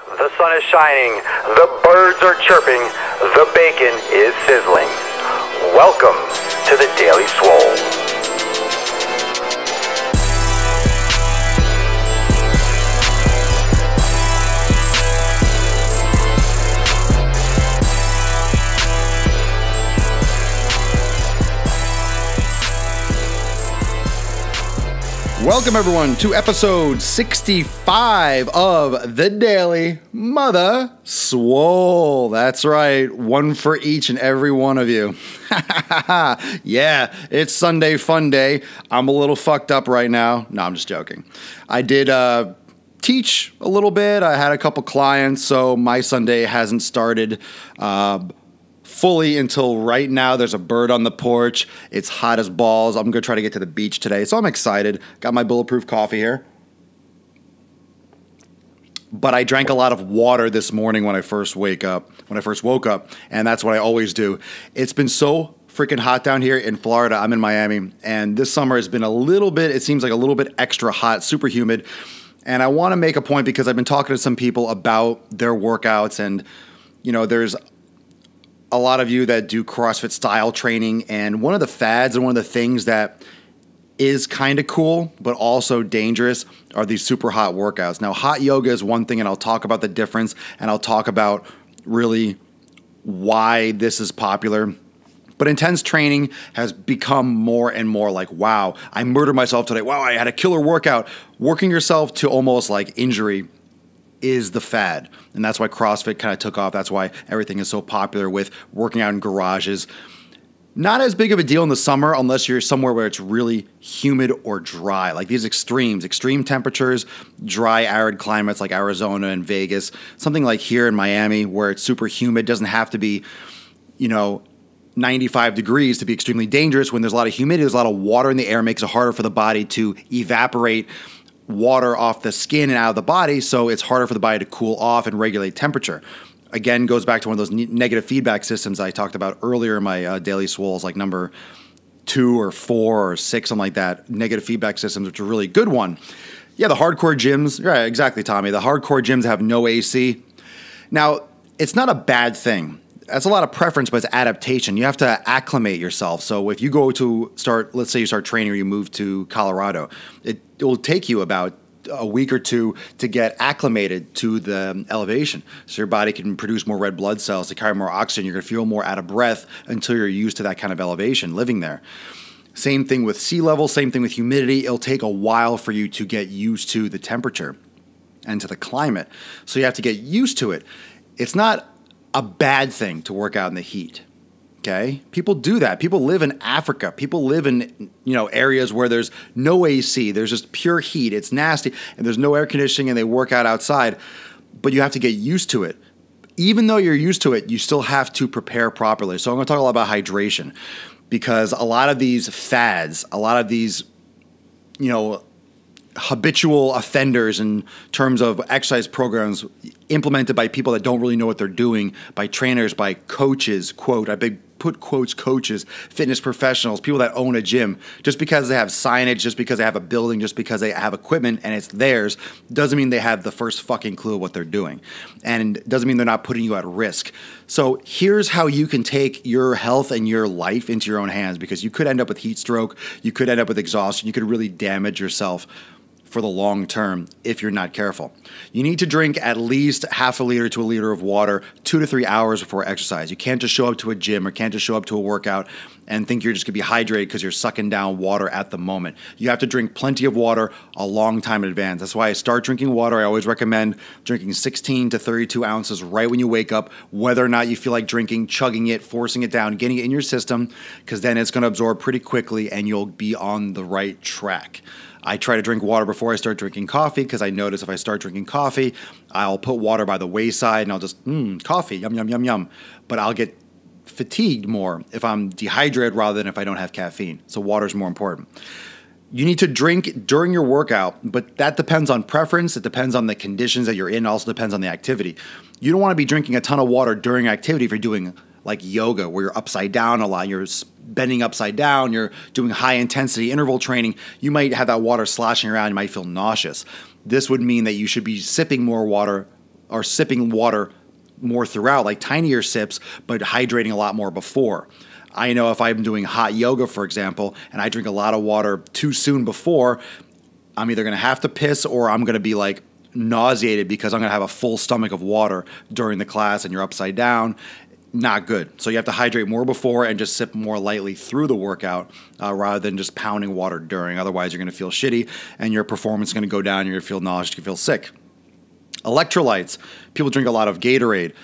The sun is shining, the birds are chirping, the bacon is sizzling. Welcome to the Daily Swole. Welcome, everyone, to episode 65 of the Daily Mother Swole. That's right, one for each and every one of you. Yeah, it's Sunday fun day. I'm a little fucked up right now. No, I'm just joking. I did teach a little bit. I had a couple clients, so my Sunday hasn't started fully until right now. There's a bird on the porch. It's hot as balls. I'm going to try to get to the beach today, so I'm excited. Got my bulletproof coffee here. But I drank a lot of water this morning when I first woke up, and that's what I always do. It's been so freaking hot down here in Florida. I'm in Miami, and this summer has been a little bit, it seems like a little bit extra hot, super humid. And I want to make a point because I've been talking to some people about their workouts, and you know, there's a lot of you that do CrossFit style training, and one of the fads and one of the things that is kind of cool but also dangerous are these super hot workouts. Now, hot yoga is one thing, and I'll talk about the difference, and I'll talk about really why this is popular. But intense training has become more and more like, wow, I murdered myself today. Wow, I had a killer workout. Working yourself to almost like injury is the fad. And that's why CrossFit kind of took off. That's why everything is so popular with working out in garages. Not as big of a deal in the summer unless you're somewhere where it's really humid or dry. Like these extremes, extreme temperatures, dry, arid climates like Arizona and Vegas. Something like here in Miami where it's super humid. Doesn't have to be, 95 degrees to be extremely dangerous. When there's a lot of humidity, there's a lot of water in the air, makes it harder for the body to evaporate water off the skin and out of the body, so it's harder for the body to cool off and regulate temperature. Again, goes back to one of those negative feedback systems I talked about earlier in my daily swoles, like number 2 or 4 or 6, something like that. Negative feedback systems, which are a really good one. Yeah, the hardcore gyms, right, exactly, Tommy. The hardcore gyms have no AC. Now, it's not a bad thing. That's a lot of preference, but it's adaptation. You have to acclimate yourself. So if you go to start, let's say you start training or you move to Colorado, it will take you about a week or two to get acclimated to the elevation. So your body can produce more red blood cells to carry more oxygen. You're going to feel more out of breath until you're used to that kind of elevation living there. Same thing with sea level, same thing with humidity. It'll take a while for you to get used to the temperature and to the climate. So you have to get used to it. It's not a bad thing to work out in the heat. Okay? People do that. People live in Africa. People live in, areas where there's no AC. There's just pure heat. It's nasty and there's no air conditioning and they work out outside, but you have to get used to it. Even though you're used to it, you still have to prepare properly. So I'm going to talk a lot about hydration because a lot of these fads, a lot of these, habitual offenders in terms of exercise programs implemented by people that don't really know what they're doing, by trainers, by coaches, quote, put quotes, coaches, fitness professionals, people that own a gym. Just because they have signage, just because they have a building, just because they have equipment and it's theirs, doesn't mean they have the first fucking clue of what they're doing. And doesn't mean they're not putting you at risk. So here's how you can take your health and your life into your own hands, because you could end up with heat stroke, you could end up with exhaustion, you could really damage yourself for the long term if you're not careful. You need to drink at least half a liter to a liter of water 2 to 3 hours before exercise. You can't just show up to a gym or can't just show up to a workout and think you're just going to be hydrated because you're sucking down water at the moment. You have to drink plenty of water a long time in advance. That's why I start drinking water. I always recommend drinking 16 to 32 ounces right when you wake up, whether or not you feel like drinking, chugging it, forcing it down, getting it in your system, because then it's going to absorb pretty quickly and you'll be on the right track. I try to drink water before I start drinking coffee because I notice if I start drinking coffee, I'll put water by the wayside and I'll just, coffee, yum, yum, yum, yum. But I'll get fatigued more if I'm dehydrated rather than if I don't have caffeine. So water is more important. You need to drink during your workout, but that depends on preference. It depends on the conditions that you're in. It also depends on the activity. You don't want to be drinking a ton of water during activity if you're doing like yoga, where you're upside down a lot, you're bending upside down, you're doing high intensity interval training. You might have that water sloshing around, you might feel nauseous. This would mean that you should be sipping more water are sipping water more throughout, like tinier sips, but hydrating a lot more before. I know if I'm doing hot yoga, for example, and I drink a lot of water too soon before, I'm either going to have to piss or I'm going to be like nauseated because I'm going to have a full stomach of water during the class and you're upside down. Not good. So you have to hydrate more before and just sip more lightly through the workout rather than just pounding water during. Otherwise, you're going to feel shitty and your performance is going to go down. You're going to feel nauseous. You feel sick. Electrolytes. People drink a lot of Gatorade,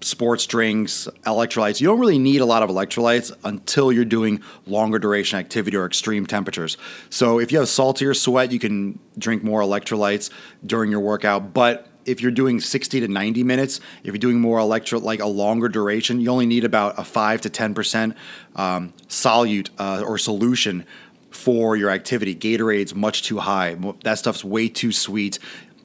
sports drinks, electrolytes. You don't really need a lot of electrolytes until you're doing longer duration activity or extreme temperatures. So if you have saltier sweat, you can drink more electrolytes during your workout. But if you're doing 60 to 90 minutes, if you're doing more like a longer duration, you only need about a 5 to 10% solute or solution for your activity. Gatorade's much too high. That stuff's way too sweet.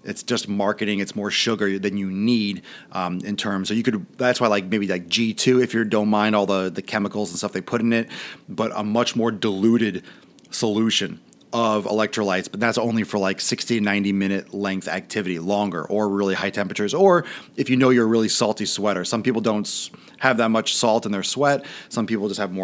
It's just marketing. It's more sugar than you need in terms. So you could. That's why maybe G2 if you don't mind all the chemicals and stuff they put in it, but a much more diluted solution of electrolytes, but that's only for 60 to 90 minute length activity, longer or really high temperatures, or if you know you're a really salty sweater. Some people don't have that much salt in their sweat. Some people just have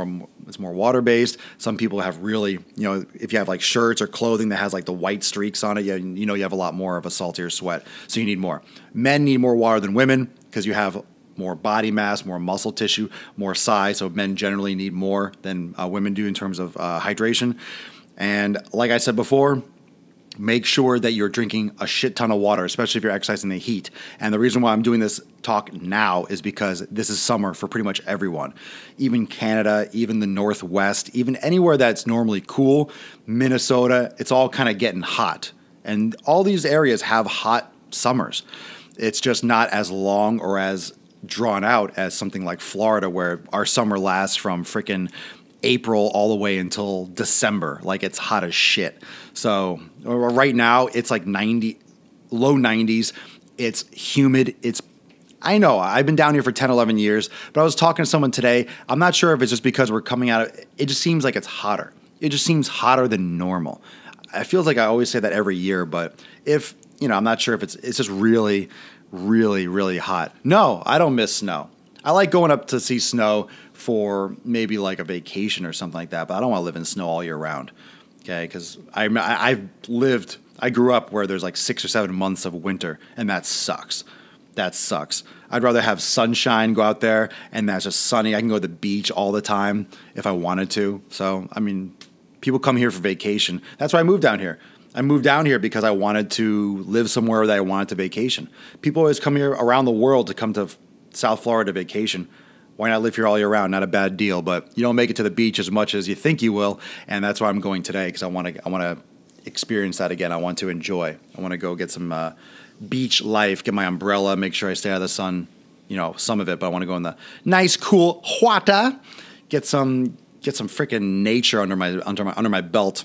it's more water based. Some people have really, if you have shirts or clothing that has the white streaks on it, you have a lot more of a saltier sweat. So you need more. Men need more water than women because you have more body mass, more muscle tissue, more size. So men generally need more than women do in terms of hydration. And like I said before, make sure that you're drinking a shit ton of water, especially if you're exercising in the heat. And the reason why I'm doing this talk now is because this is summer for pretty much everyone. Even Canada, even the Northwest, even anywhere that's normally cool, Minnesota, it's all kind of getting hot. And all these areas have hot summers. It's just not as long or as drawn out as something like Florida, where our summer lasts from frickin' April all the way until December. It's hot as shit. So right now it's 90, low 90s. It's humid. I know I've been down here for 10, 11 years, but I was talking to someone today. I'm not sure if it's just because we're coming out of it. Just seems like it's hotter. It just seems hotter than normal. It feels like I always say that every year, but I'm not sure if it's just really, really, really hot. No, I don't miss snow. I like going up to see snow for maybe a vacation or something like that, but I don't want to live in snow all year round, okay? Because I grew up where there's 6 or 7 months of winter, and that sucks. That sucks. I'd rather have sunshine, go out there, and that's just sunny. I can go to the beach all the time if I wanted to. So, people come here for vacation. That's why I moved down here. I moved down here because I wanted to live somewhere that I wanted to vacation. People always come here around the world to come to South Florida vacation. Why not live here all year round? Not a bad deal, but you don't make it to the beach as much as you think you will, and that's why I'm going today, because I want to experience that again. I want to enjoy. I want to go get some beach life, get my umbrella, make sure I stay out of the sun, some of it, but I want to go in the nice, cool water, get some freaking nature under my belt.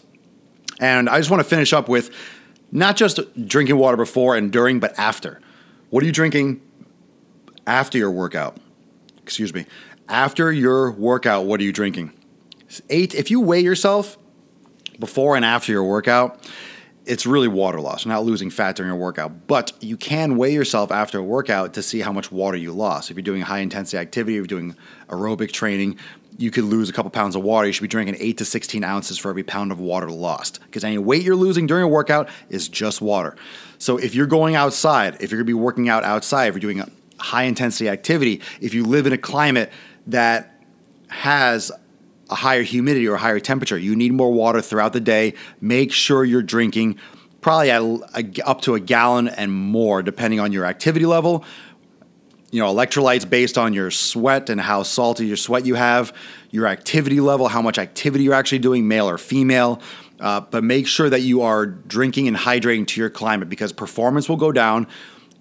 And I just want to finish up with not just drinking water before and during, but after. What are you drinking after your workout? Excuse me. After your workout, what are you drinking? If you weigh yourself before and after your workout, it's really water loss. You're not losing fat during your workout, but you can weigh yourself after a workout to see how much water you lost. If you're doing high intensity activity, if you're doing aerobic training, you could lose a couple pounds of water. You should be drinking 8 to 16 ounces for every pound of water lost, because any weight you're losing during a workout is just water. So if you're going outside, if you're going to be working out outside, if you're doing high intensity activity, if you live in a climate that has a higher humidity or a higher temperature, you need more water throughout the day. Make sure you're drinking probably up to a gallon and more, depending on your activity level. Electrolytes based on your sweat and how salty your sweat you have, your activity level, how much activity you're actually doing, male or female. But make sure that you are drinking and hydrating to your climate, because performance will go down.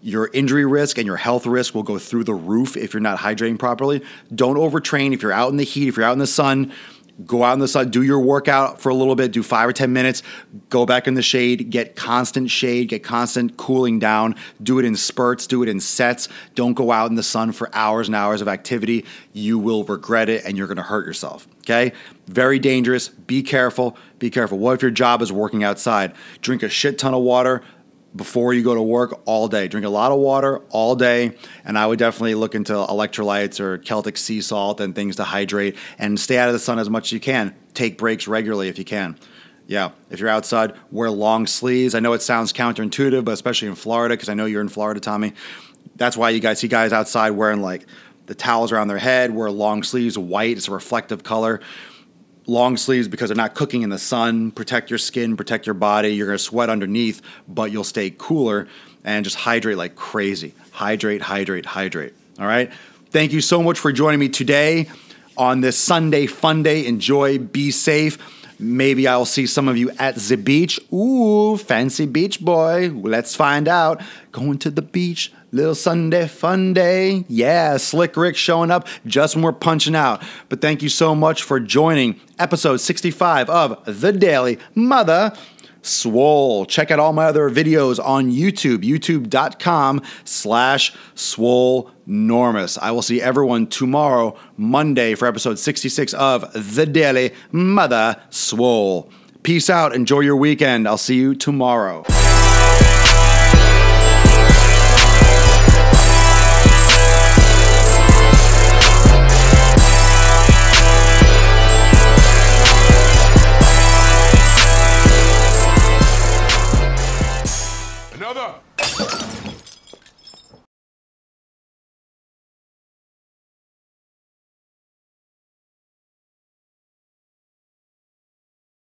Your injury risk and your health risk will go through the roof if you're not hydrating properly. Don't overtrain. If you're out in the heat, if you're out in the sun, go out in the sun, do your workout for a little bit, do 5 or 10 minutes, go back in the shade, get constant shade, get constant cooling down, do it in spurts, do it in sets. Don't go out in the sun for hours and hours of activity. You will regret it and you're going to hurt yourself, okay? Very dangerous. Be careful. Be careful. What if your job is working outside? Drink a shit ton of water. before you go to work all day. Drink a lot of water all day, and I would definitely look into electrolytes or Celtic sea salt and things to hydrate, and stay out of the sun as much as you can. Take breaks regularly if you can. Yeah, if you're outside, wear long sleeves. I know it sounds counterintuitive, but especially in Florida, because I know you're in Florida, Tommy. That's why you guys see guys outside wearing like the towels around their head, wear long sleeves, white, it's a reflective color. Long sleeves because they're not cooking in the sun. Protect your skin, protect your body. You're going to sweat underneath, but you'll stay cooler, and just hydrate like crazy. Hydrate, hydrate, hydrate. All right? Thank you so much for joining me today on this Sunday fun day. Enjoy, be safe. Maybe I'll see some of you at the beach. Ooh, fancy beach boy. Let's find out. Going to the beach. Little Sunday fun day. Yeah, Slick Rick showing up just when we're punching out. But thank you so much for joining episode 65 of The Daily Mother Swole. Check out all my other videos on YouTube, youtube.com/Swolenormous. I will see everyone tomorrow, Monday, for episode 66 of The Daily Mother Swole. Peace out. Enjoy your weekend. I'll see you tomorrow. Another.